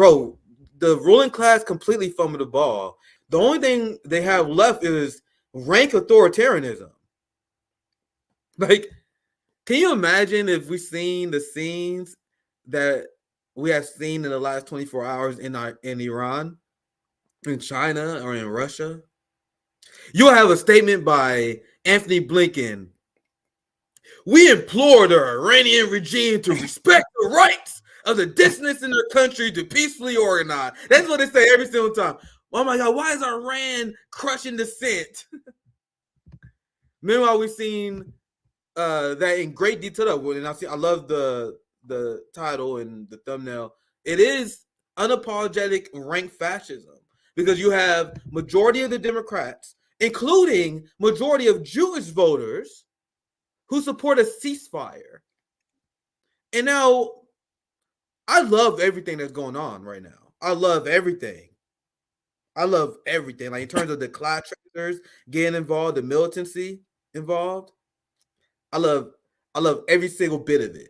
bro, the ruling class completely fumbled the ball. The only thing they have left is rank authoritarianism. Like, can you imagine if we seen the scenes that we have seen in the last 24 hours in Iran, in China, or in Russia? You'll have a statement by Anthony Blinken. We implore the Iranian regime to respect the rights of the dissidents in their country to peacefully organize. That's what they say every single time. Oh my God, why is Iran crushing dissent? Meanwhile, we've seen that in great detail. And I love the title and the thumbnail. It is unapologetic rank fascism because you have majority of the Democrats, including majority of Jewish voters, who support a ceasefire. And now, I love everything that's going on right now. I love everything. Like in terms of the class traders getting involved, the militancy involved. I love every single bit of it.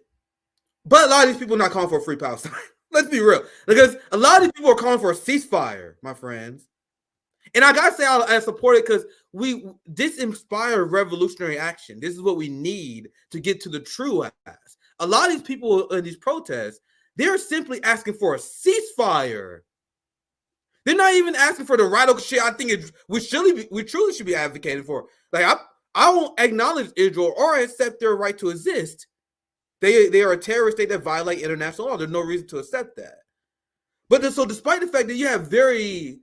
But a lot of these people are not calling for a free Palestine. Let's be real. Because a lot of these people are calling for a ceasefire, my friends. And I gotta say I support it because this inspired revolutionary action. This is what we need to get to the true ass. A lot of these people in these protests, they're simply asking for a ceasefire. They're not even asking for the radical shit I think we truly should be advocating for. Like I won't acknowledge Israel or accept their right to exist. They are a terrorist state that violate international law. There's no reason to accept that. But so despite the fact that you have very,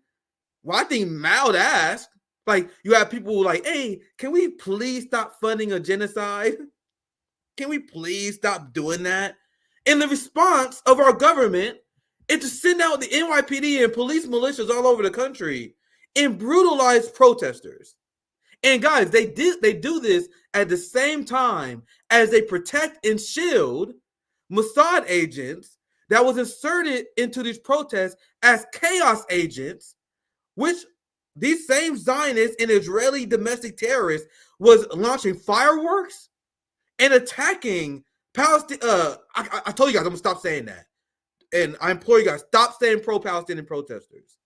well, I think mild ask, like you have people like, hey, can we please stop funding a genocide? Can we please stop doing that? And the response of our government is to send out the NYPD and police militias all over the country and brutalize protesters. And guys, they do this at the same time as they protect and shield Mossad agents that was inserted into these protests as chaos agents, which these same Zionists and Israeli domestic terrorists was launching fireworks and attacking Palestine. I told you guys I'm gonna stop saying that, and I implore you guys, stop saying pro-Palestinian protesters.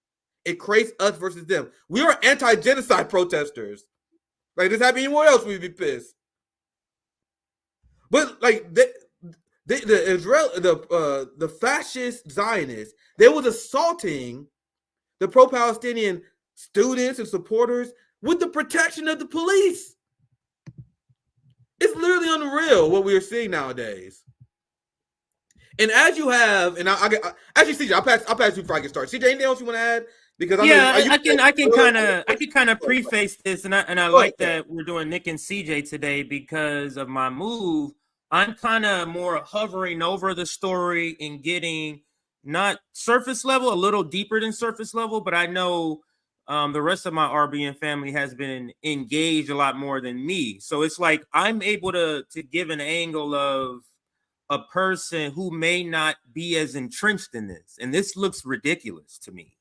It creates us versus them. We are anti-genocide protesters. Like, this happened anywhere else, we'd be pissed. But like the fascist Zionists, they was assaulting the pro-Palestinian students and supporters with the protection of the police. It's literally unreal what we are seeing nowadays. And as you have, and I actually, CJ, I'll pass you before I get started. CJ, anything else you want to add? Because I can kind of preface this, and I like that we're doing Nick and CJ today because of my move. I'm kind of more hovering over the story and getting not surface level, a little deeper than surface level, but I know the rest of my RBN family has been engaged a lot more than me. So it's like I'm able to give an angle of a person who may not be as entrenched in this, and this looks ridiculous to me.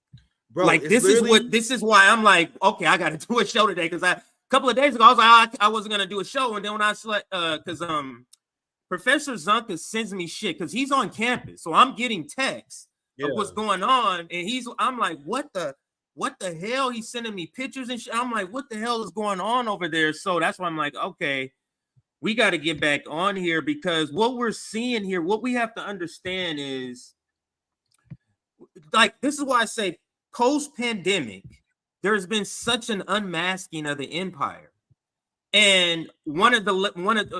Bro, like this is why I'm like, okay, I got to do a show today because a couple of days ago I was like, I wasn't gonna do a show, and then when I select, because Professor Zunka sends me shit because he's on campus, so I'm getting texts of what's going on, and I'm like, what the hell? He's sending me pictures and shit. I'm like, what the hell is going on over there? So that's why I'm like, okay, we got to get back on here because what we're seeing here, what we have to understand is, like, this is why I say post-pandemic, there's been such an unmasking of the empire. And one of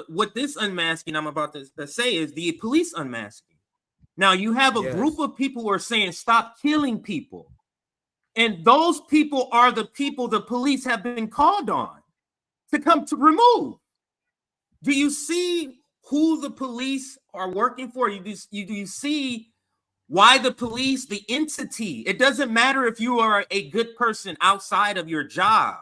what this unmasking I'm about to say is the police unmasking. Now you have a group of people who are saying stop killing people, and those people are the people the police have been called on to come to remove. Do you see who the police are working for? Do you see why the police, the entity? It doesn't matter if you are a good person outside of your job.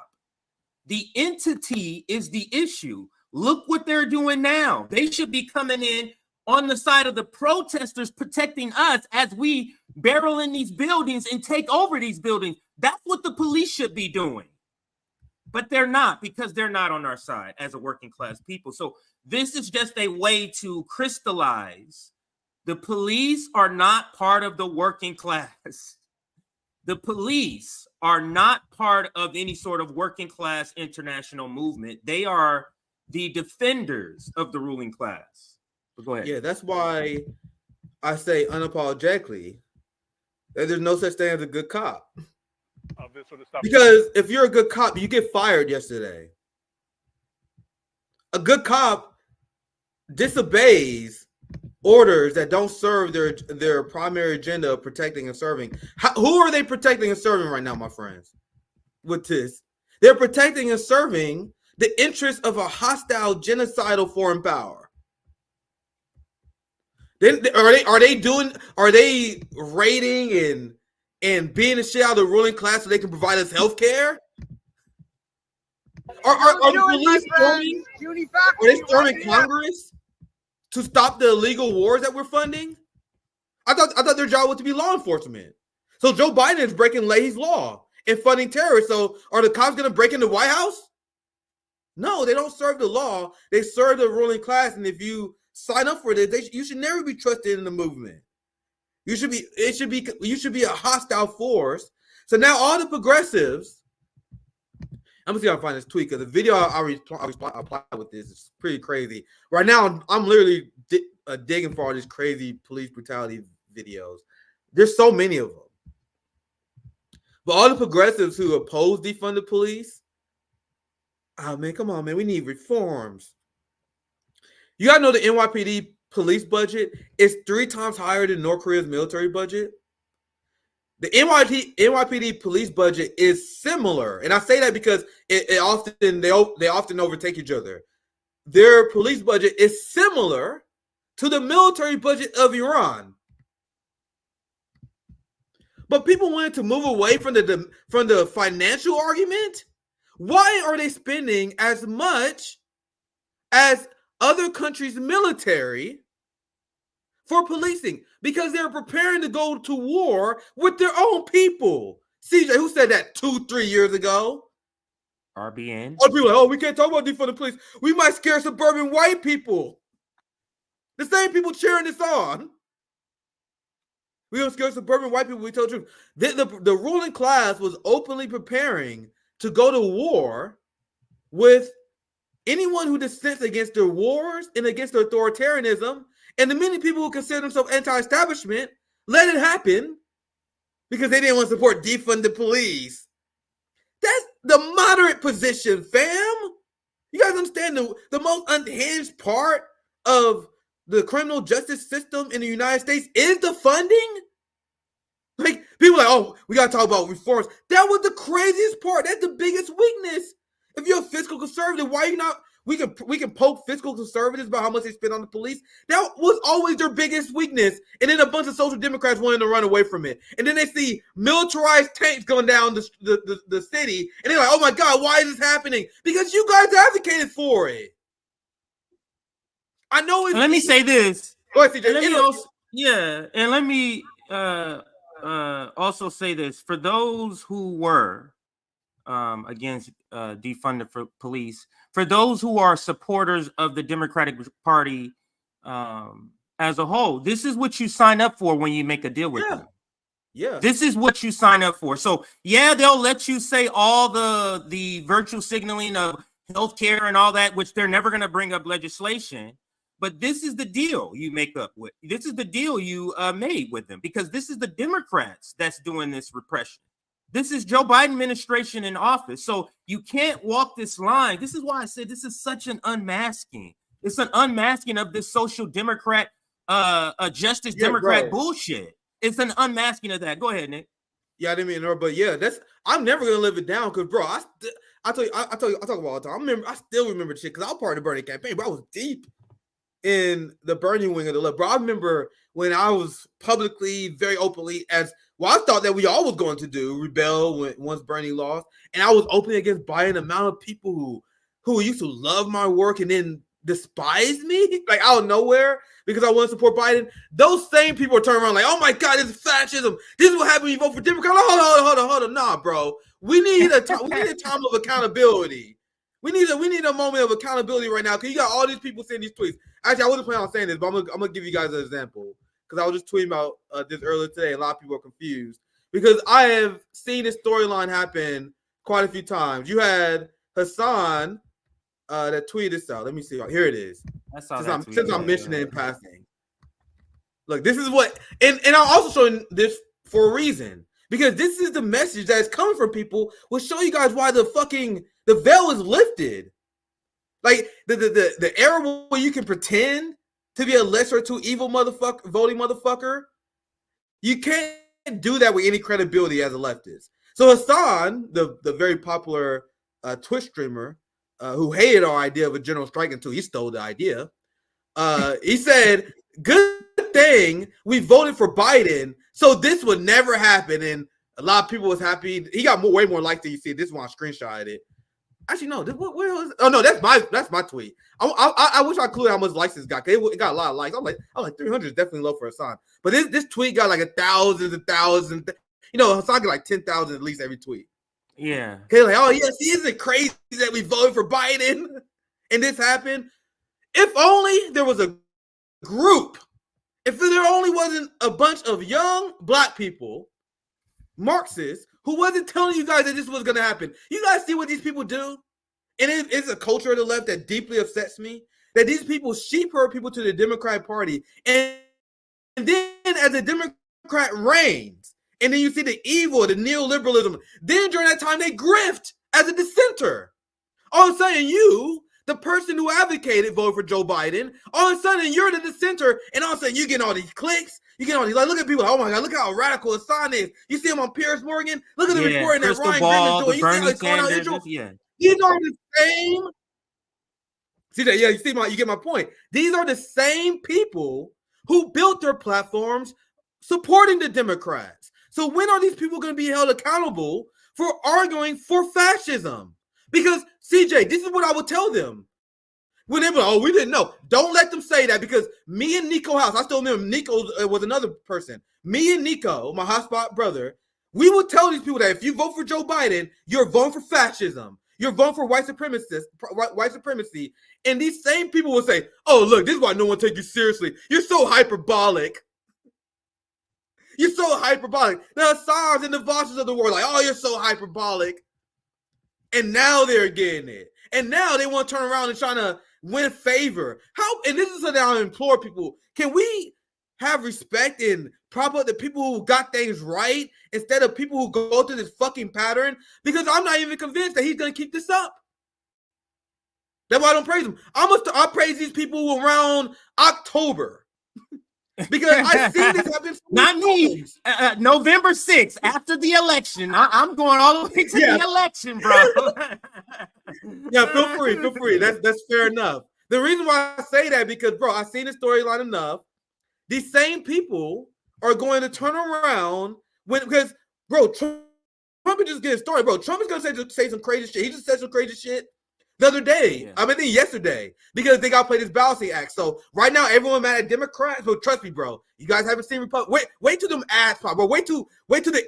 The entity is the issue. Look what they're doing now. They should be coming in on the side of the protesters, protecting us as we barrel in these buildings and take over these buildings. That's what the police should be doing. But they're not, because they're not on our side as a working class people. So this is just a way to crystallize The police are not part of the working class. The police are not part of any sort of working class international movement. They are the defenders of the ruling class. But go ahead. Yeah, that's why I say unapologetically that there's no such thing as a good cop. Because if you're a good cop, you get fired yesterday. A good cop disobeys orders that don't serve their primary agenda of protecting and serving. Who are they protecting and serving right now, my friends? With this, they're protecting and serving the interests of a hostile, genocidal foreign power. Then are they raiding and being the shit out of the ruling class so they can provide us health care? Are they storming Congress to stop the illegal wars that we're funding? I thought their job was to be law enforcement. So Joe Biden is breaking Leahy's law and funding terrorists. So are the cops going to break into the White House? No, they don't serve the law. They serve the ruling class. And if you sign up for this, you should never be trusted in the movement. You should be a hostile force. So now all the progressives. I'm gonna see if I can find this tweet because the video I reply with this is pretty crazy. Right now, I'm literally digging for all these crazy police brutality videos. There's so many of them. But all the progressives who oppose defund the police, oh man, come on, man, we need reforms. You gotta know the NYPD police budget is 3 times higher than North Korea's military budget. The NYPD police budget is similar, and I say that because they often overtake each other. Their police budget is similar to the military budget of Iran. But people wanted to move away from the financial argument. Why are they spending as much as other countries' military for policing? Because they're preparing to go to war with their own people. CJ, who said that 2-3 years ago? RBN. Other people are like, we can't talk about defund the police. We might scare suburban white people. The same people cheering this on. We don't scare suburban white people. We tell the truth. The ruling class was openly preparing to go to war with anyone who dissents against their wars and against their authoritarianism. And the many people who consider themselves anti-establishment let it happen because they didn't want to support defund the police. That's the moderate position, fam. You guys understand the most unhinged part of the criminal justice system in the United States is the funding? Like, people are like, oh, we got to talk about reforms. That was the craziest part. That's the biggest weakness. If you're a fiscal conservative, why are you not? We can poke fiscal conservatives about how much they spend on the police. That was always their biggest weakness. And then a bunch of social democrats wanted to run away from it. And then they see militarized tanks going down the city. And they're like, oh my God, why is this happening? Because you guys advocated for it. I know it's... Let me say this. Go ahead, CJ. And let me also say this. For those who were against defund the police, for those who are supporters of the Democratic Party as a whole, this is what you sign up for when you make a deal with them. Yeah. This is what you sign up for. So yeah, they'll let you say all the virtual signaling of healthcare and all that, which they're never going to bring up legislation. But this is the deal you make up with. This is the deal you made with them, because this is the Democrats that's doing this repression. This is Joe Biden administration in office. So you can't walk this line. This is why I said this is such an unmasking. It's an unmasking of this social democrat, justice Democrat bullshit. It's an unmasking of that. Go ahead, Nick. Yeah, I didn't mean to, but yeah, I'm never gonna live it down because, bro, I talk about all the time. I still remember shit because I was part of the Bernie campaign, but I was deep in the Bernie wing of the left. Bro, I remember when I was publicly, very openly, I thought that we all was going to rebel once Bernie lost, and I was openly against Biden. The amount of people who used to love my work and then despise me, like out of nowhere, because I want to support Biden. Those same people are turning around like, oh my God, this is fascism. This is what happens when you vote for Democrats. Hold on. Nah, bro. We need a time of accountability. We need a moment of accountability right now, because you got all these people saying these tweets. Actually, I wasn't planning on saying this, but I'm gonna give you guys an example. because I was just tweeting about this earlier today. A lot of people are confused because I have seen this storyline happen quite a few times. You had Hassan that tweeted this out. Let me see. Here it is. Since I'm mentioning it in passing. Look, this is what, and I'm also showing this for a reason, because this is the message that is coming from people. Will show you guys why the veil is lifted. Like the era where you can pretend to be a lesser two evil voting motherfucker, you can't do that with any credibility as a leftist. So Hassan, the very popular Twitch streamer who hated our idea of a general strike until he stole the idea, he said, "Good thing we voted for Biden, so this would never happen." And a lot of people was happy. He got way more likes than you see. This one I screenshotted it. Actually, no. Oh no, that's my tweet. I wish I included how much likes this got. It got a lot of likes. I'm like 300 is definitely low for Hassan. But this tweet got like 1,000 and 1,000. You know, Hassan got like 10,000 at least every tweet. Yeah. Okay, like, oh yes, isn't it crazy that we voted for Biden and this happened? If only there was a group. If there only wasn't a bunch of young black people, Marxists, who wasn't telling you guys that this was going to happen. You guys see what these people do? And it's a culture of the left that deeply upsets me, that these people sheep herd people to the Democratic Party. And then as the Democrat reigns, and then you see the evil, the neoliberalism, then during that time they grift as a dissenter. All of a sudden you, the person who advocated vote for Joe Biden, all of a sudden you're the dissenter, and all of a sudden you get all these clicks. You get all these, like, look at people, oh my God, look how radical Hassan is. You see him on Piers Morgan? Look at the reporting that Ryan Grimm is doing. You see how he's calling out Israel? These are the same. See that? Yeah, you get my point. These are the same people who built their platforms supporting the Democrats. So when are these people going to be held accountable for arguing for fascism? Because, CJ, this is what I would tell them. When they were like, oh, we didn't know. Don't let them say that, because me and Nico House, I still remember Nico was another person. Me and Nico, my hotspot brother, we would tell these people that if you vote for Joe Biden, you're voting for fascism. You're voting for white supremacy. And these same people will say, oh, look, this is why no one takes you seriously. You're so hyperbolic. You're so hyperbolic. The Hassans and the Vosses of the world, like, oh, you're so hyperbolic. And now they're getting it. And now they want to turn around and trying to win favor. And this is something I implore people. Can we have respect and prop up the people who got things right instead of people who go through this fucking pattern? Because I'm not even convinced that he's going to keep this up. That's why I don't praise him. I praise these people around October. Because I've seen this happen. Not me. November 6th, after the election. I'm going all the way to the election, bro. Yeah, feel free. That's fair enough. The reason why I say that, because, bro, I've seen the storyline enough. These same people are going to turn around because, bro, Trump is just getting started, bro. Trump is going to say some crazy shit. He just said some crazy shit the other day. Yeah. I mean, yesterday, because they got to play this balancing act. So right now, everyone mad at Democrats. But trust me, bro, you guys haven't seen Republicans. Wait till them ads pop, bro. Wait till the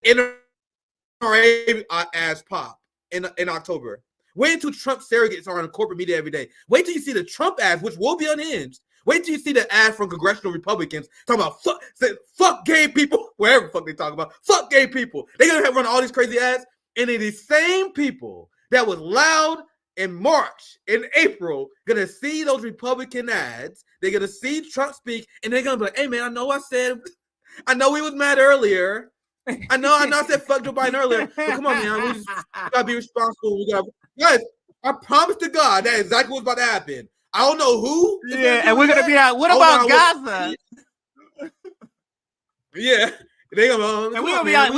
NRA ads pop in October. Wait until Trump surrogates are on corporate media every day. Wait till you see the Trump ads, which will be unhinged. Wait till you see the ads from congressional Republicans talking about fuck gay people, wherever the fuck they talk about, fuck gay people. They're going to run all these crazy ads. And then these same people that was loud in March, in April, going to see those Republican ads. They're going to see Trump speak, and they're going to be like, hey, man, I know we was mad earlier. I know I said fuck Joe Biden earlier, but come on, man. We just got to be responsible. Guys, I promise to God that is exactly what's about to happen. I don't know who. Yeah, and we're going to be like, what about Gaza? Yeah. We're gonna be like,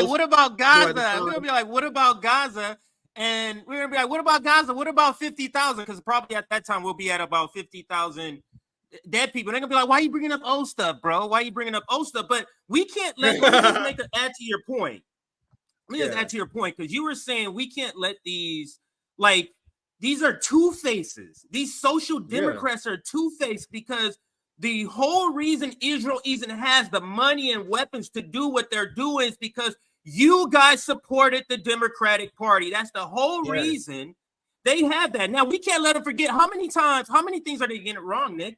what about Gaza? We're gonna be like, what about Gaza? And we're gonna be like, what about Gaza? What about 50,000? Because probably at that time we'll be at about 50,000 dead people. They're gonna be like, why are you bringing up old stuff, bro? Why are you bringing up old stuff? But we can't let me just make an add to your point. Let me just add to your point, because you were saying we can't let these are two faces. These social democrats are two faced, because the whole reason Israel even has the money and weapons to do what they're doing is because you guys supported the Democratic Party. That's the whole reason they have that. Now, we can't let them forget how many things are they getting it wrong, Nick?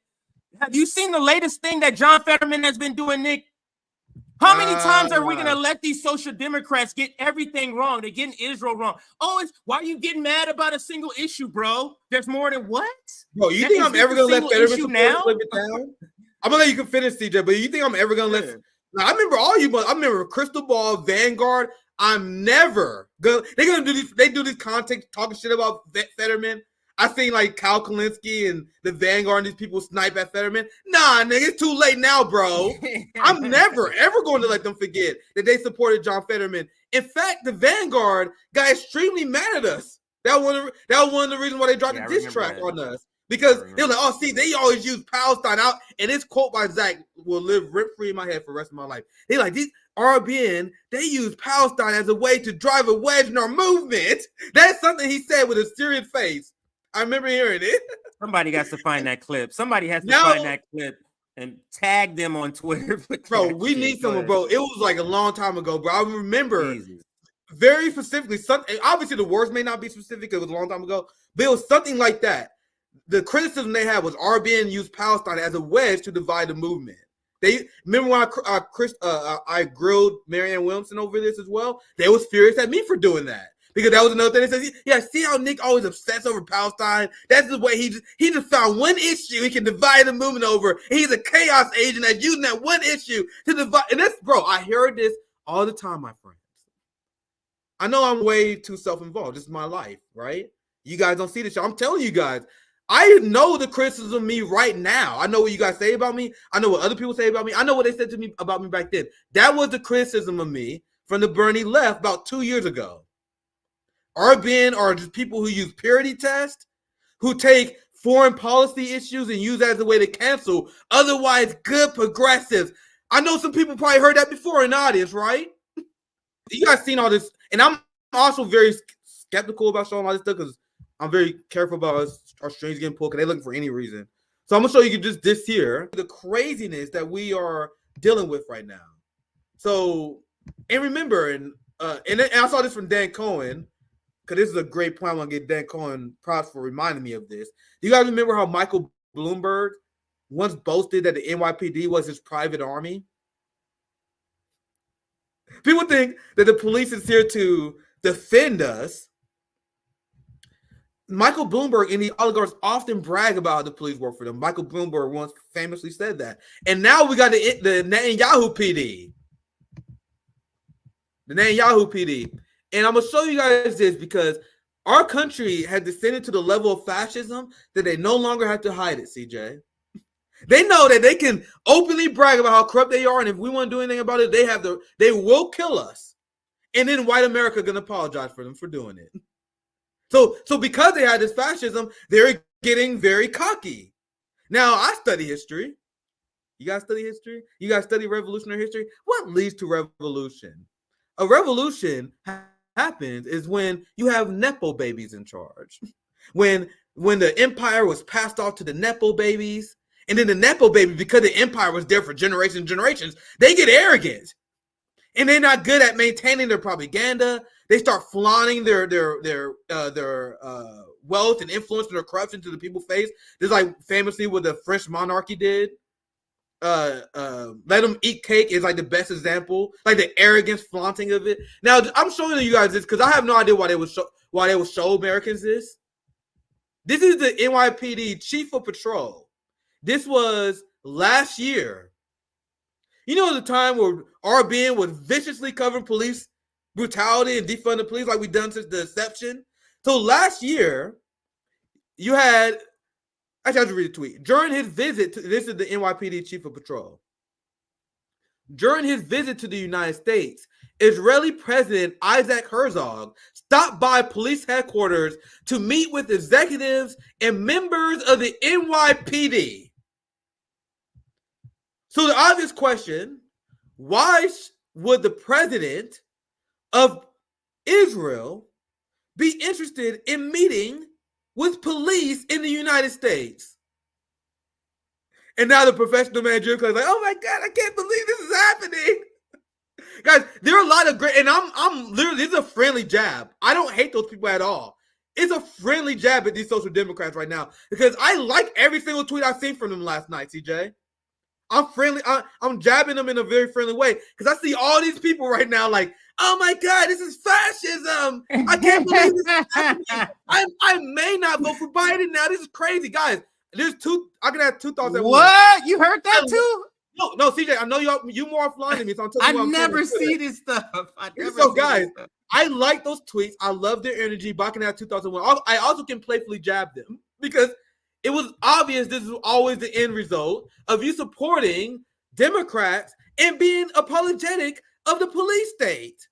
Have you seen the latest thing that John Fetterman has been doing, Nick? How many times are we going to let these social democrats get everything wrong? They're getting Israel wrong. Oh, why are you getting mad about a single issue, bro? There's more than what? Bro, you think I'm ever going to let Fetterman supporters live it down? I'm going to let you can finish, CJ, but you think I'm ever going to let... Now, I remember all you, but I remember Crystal Ball, Vanguard. I'm never going to... They're going to do this. They do this content talking shit about Fetterman. I seen like Kyle Kalinske and the Vanguard and these people snipe at Fetterman. Nah, nigga, it's too late now, bro. I'm never, ever going to let them forget that they supported John Fetterman. In fact, the Vanguard got extremely mad at us. That was one of the reasons why they dropped a diss track on us. Because they were like, oh, see, they always use Palestine out. And this quote by Zach will live rent-free in my head for the rest of my life. They like, these RBN, they use Palestine as a way to drive a wedge in our movement. That's something he said with a serious face. I remember hearing it. Somebody has to find that clip. Somebody has to find that clip and tag them on Twitter. Bro, we need someone, bro. It was like a long time ago, bro. I remember very specifically, something. Obviously, the words may not be specific. It was a long time ago, but it was something like that. The criticism they had was RBN used Palestine as a wedge to divide the movement. They remember when I grilled Marianne Williamson over this as well. They was furious at me for doing that. Because that was another thing. They said, yeah, see how Nick always obsessed over Palestine? That's the way he just found one issue he can divide the movement over. And he's a chaos agent that's using that one issue to divide. And that's, bro, I heard this all the time, my friends. I know I'm way too self-involved. This is my life, right? You guys don't see this shit. I'm telling you guys, I know the criticism of me right now. I know what you guys say about me. I know what other people say about me. I know what they said to me about me back then. That was the criticism of me from the Bernie left about 2 years ago. RBN are just people who use purity tests, who take foreign policy issues and use that as a way to cancel otherwise good progressives. I know some people probably heard that before in the audience, right? You guys seen all this, and I'm also very skeptical about showing all this stuff because I'm very careful about our strings getting pulled because they're looking for any reason. So I'm gonna show you just this here, the craziness that we are dealing with right now. So, and remember, and I saw this from Dan Cohen. Because this is a great point. I want to get Dan Cohen props for reminding me of this. Do you guys remember how Michael Bloomberg once boasted that the NYPD was his private army? People think that the police is here to defend us. Michael Bloomberg and the oligarchs often brag about how the police work for them. Michael Bloomberg once famously said that. And now we got the Netanyahu PD. The Netanyahu PD. And I'm going to show you guys this because our country has descended to the level of fascism that they no longer have to hide it, CJ. They know that they can openly brag about how corrupt they are, and if we want to do anything about it, they will kill us. And then white America is going to apologize for them for doing it. So because they had this fascism, they're getting very cocky. Now, I study history. You guys study history? You guys study revolutionary history? What leads to revolution? A revolution happens is when you have Nepo babies in charge. When the empire was passed off to the Nepo babies, and then the Nepo babies, because the empire was there for generations and generations, they get arrogant. And they're not good at maintaining their propaganda. They start flaunting their wealth and influence and their corruption to the people's face. Just like famously what the French monarchy did. Let them eat cake is like the best example, like the arrogance, flaunting of it. Now I'm showing you guys this because I have no idea why they would show Americans this. This is the NYPD chief of patrol. This was last year. You know the time where RBN was viciously covering police brutality and defund the police like we've done since the inception. So last year, you had. Actually, I have to read a tweet. During his visit, this is the NYPD chief of patrol. During his visit to the United States, Israeli President Isaac Herzog stopped by police headquarters to meet with executives and members of the NYPD. So the obvious question, why would the president of Israel be interested in meeting with police in the United States? And now the professional manager is like, oh my God, I can't believe this is happening. Guys, there are a lot of great, and I'm literally, this is a friendly jab. I don't hate those people at all. it's a friendly jab at these social democrats right now because I like every single tweet I've seen from them last night, CJ. I'm friendly. I'm jabbing them in a very friendly way because I see all these people right now like, oh my God, this is fascism. I can't believe this is happening. I may not vote for Biden now. This is crazy, guys. I can have two thoughts at once. What? You heard that too? No, CJ, I know you more offline than me, so I'm telling you. I never see this stuff. So, guys, I like those tweets. I love their energy. But I can have 2001. I also can playfully jab them because it was obvious this is always the end result of you supporting Democrats and being apologetic of the police state.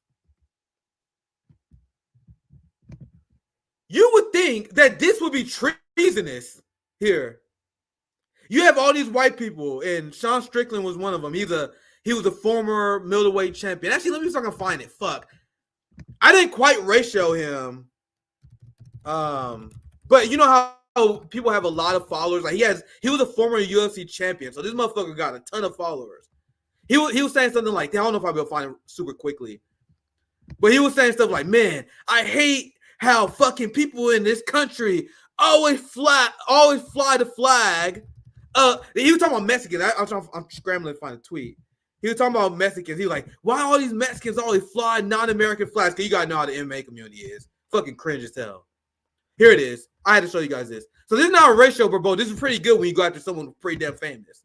You would think that this would be treasonous here. You have all these white people, and Sean Strickland was one of them. He was a former middleweight champion. Actually, let me see if I can find it. Fuck. I didn't quite ratio him. But you know how people have a lot of followers. Like he was a former UFC champion, so this motherfucker got a ton of followers. He was saying something like, I don't know if I'll be able to find it super quickly, but he was saying stuff like, man, I hate how fucking people in this country always fly the flag. He was talking about Mexicans. I'm scrambling to find a tweet. He was talking about Mexicans. He was like, why all these Mexicans always fly non-American flags? Because you gotta know how the MMA community is. Fucking cringe as hell. Here it is. I had to show you guys this. So this is not a ratio, bro. This is pretty good when you go after someone pretty damn famous.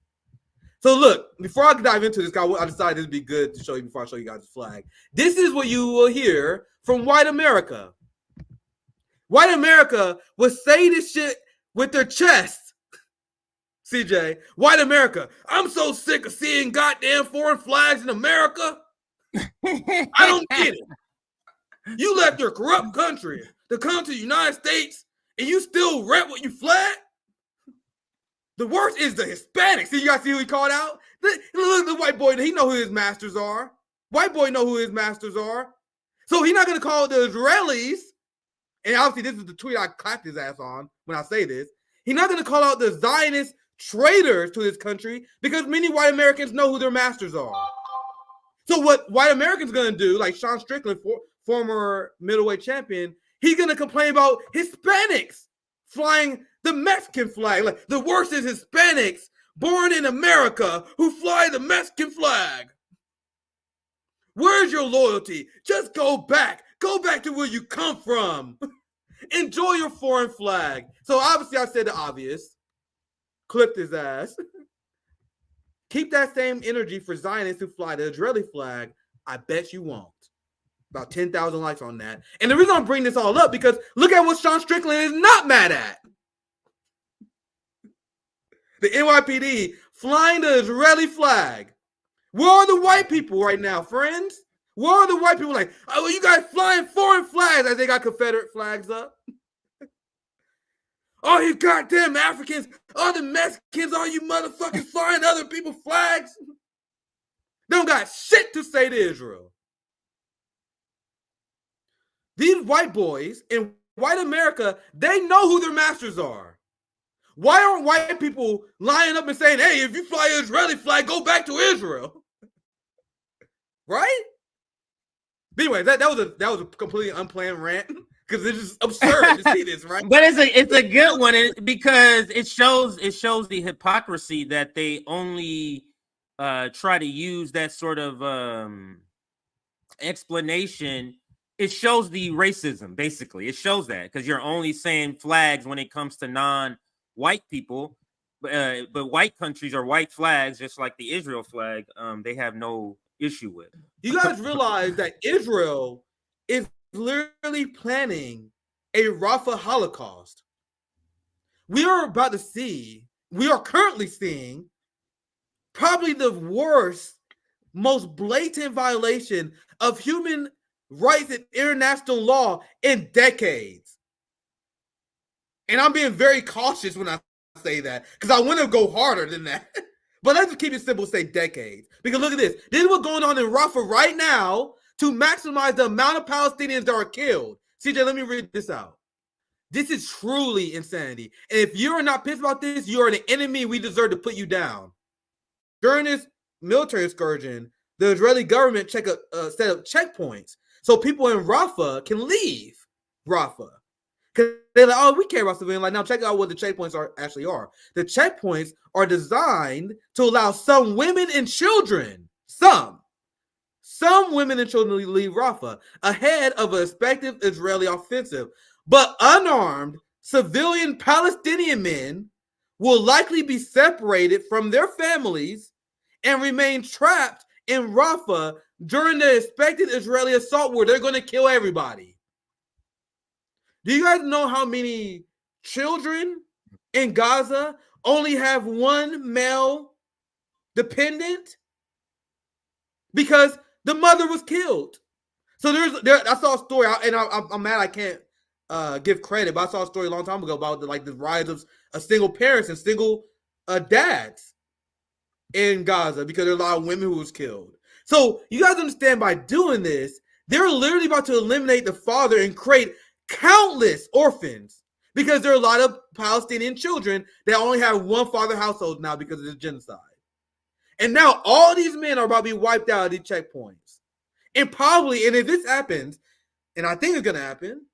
So look, before I dive into this guy, I decided this would be good to show you before I show you guys the flag. This is what you will hear from white America. White America will say this shit with their chest. CJ, white America, I'm so sick of seeing goddamn foreign flags in America. I don't get it. You left your corrupt country to come to the United States and you still rep what you flag? The worst is the Hispanics. See, you guys see who he called out? Look at the white boy. He know who his masters are. White boy know who his masters are. So he's not going to call the Israelis, and obviously this is the tweet I clapped his ass on when I say this. He's not going to call out the Zionist traitors to this country because many white Americans know who their masters are. So what white Americans going to do, like Sean Strickland, former middleweight champion, he's going to complain about Hispanics flying the Mexican flag. Like, the worst is Hispanics born in America who fly the Mexican flag. Where's your loyalty? Just go back. Go back to where you come from. Enjoy your foreign flag. So obviously I said the obvious. Clipped his ass. Keep that same energy for Zionists who fly the Israeli flag. I bet you won't. About 10,000 likes on that. And the reason I'm bringing this all up because look at what Sean Strickland is not mad at. The NYPD flying the Israeli flag. Where are the white people right now, friends? Where are the white people like, oh, you guys flying foreign flags as they got Confederate flags up? Oh, you goddamn Africans, all the Mexicans, all you motherfuckers flying other people's flags. They don't got shit to say to Israel. These white boys in white America, they know who their masters are. Why aren't white people lining up and saying, hey, if you fly an Israeli flag, go back to Israel? Right? But anyway, that was a completely unplanned rant because it's just absurd to see this, right? But it's a good one because it shows the hypocrisy that they only try to use that sort of explanation. It shows the racism, basically. It shows that because you're only saying flags when it comes to non-white people, but white countries or white flags, just like the Israel flag, they have no issue with. You guys realize that Israel is literally planning a Rafah Holocaust. We are currently seeing probably the worst, most blatant violation of human rights and international law in decades. And I'm being very cautious when I say that because I want to go harder than that. But let's just keep it simple, say decades. Because look at this. This is what's going on in Rafah right now to maximize the amount of Palestinians that are killed. CJ, let me read this out. This is truly insanity. And if you're not pissed about this, you're an enemy. We deserve to put you down. During this military excursion, the Israeli government set up checkpoints so people in Rafah can leave Rafah. Because they're like, oh, we care about civilians. Like, now check out what the checkpoints actually are. The checkpoints are designed to allow some women and children, some women and children to leave Rafah ahead of an expected Israeli offensive. But unarmed civilian Palestinian men will likely be separated from their families and remain trapped in Rafah during the expected Israeli assault where they're going to kill everybody. Do you guys know how many children in Gaza only have one male dependent? Because the mother was killed. So I saw a story, and I'm mad I can't give credit, but I saw a story a long time ago about the rise of single parents and single dads in Gaza because there are a lot of women who was killed. So you guys understand, by doing this, they're literally about to eliminate the father and create countless orphans because there are a lot of Palestinian children that only have one father household now because of the genocide. And now all these men are about to be wiped out at these checkpoints. And probably, and if this happens, and I think it's going to happen,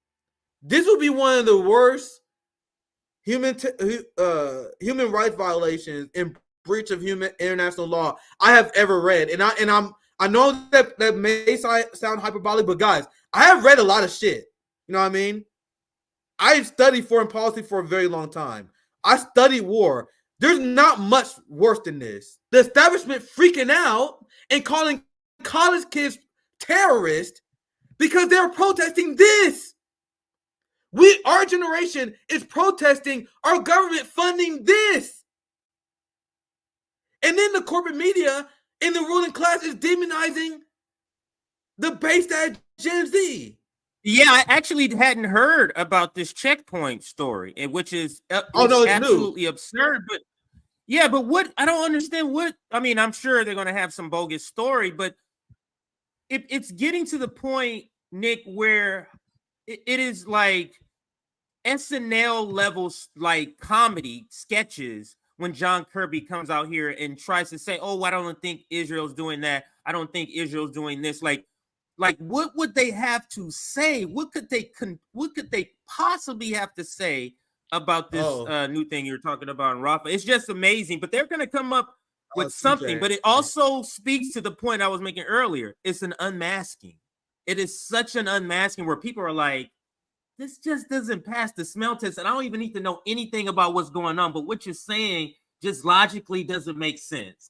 this will be one of the worst human rights violations and breach of international law I have ever read. And I know that may sound hyperbolic, but guys, I have read a lot of shit. You know what I mean? I've studied foreign policy for a very long time. I studied war. There's not much worse than this. The establishment freaking out and calling college kids terrorists because they're protesting this. Our generation is protesting our government funding this. And then the corporate media in the ruling class is demonizing the base that Gen Z. Yeah, I actually hadn't heard about this checkpoint story, which is absolutely absurd. But yeah, but what I don't understand I mean, I'm sure they're going to have some bogus story, but it's getting to the point, Nick, where it is like SNL levels, like comedy sketches, when John Kirby comes out here and tries to say, oh, I don't think Israel's doing that. I don't think Israel's doing this. Like what would they have to say? What could they possibly have to say about this new thing you're talking about in Rafah? It's just amazing. But they're going to come up with something. But it also speaks to the point I was making earlier. It's an unmasking. It is such an unmasking where people are like, this just doesn't pass the smell test. And I don't even need to know anything about what's going on. But what you're saying just logically doesn't make sense.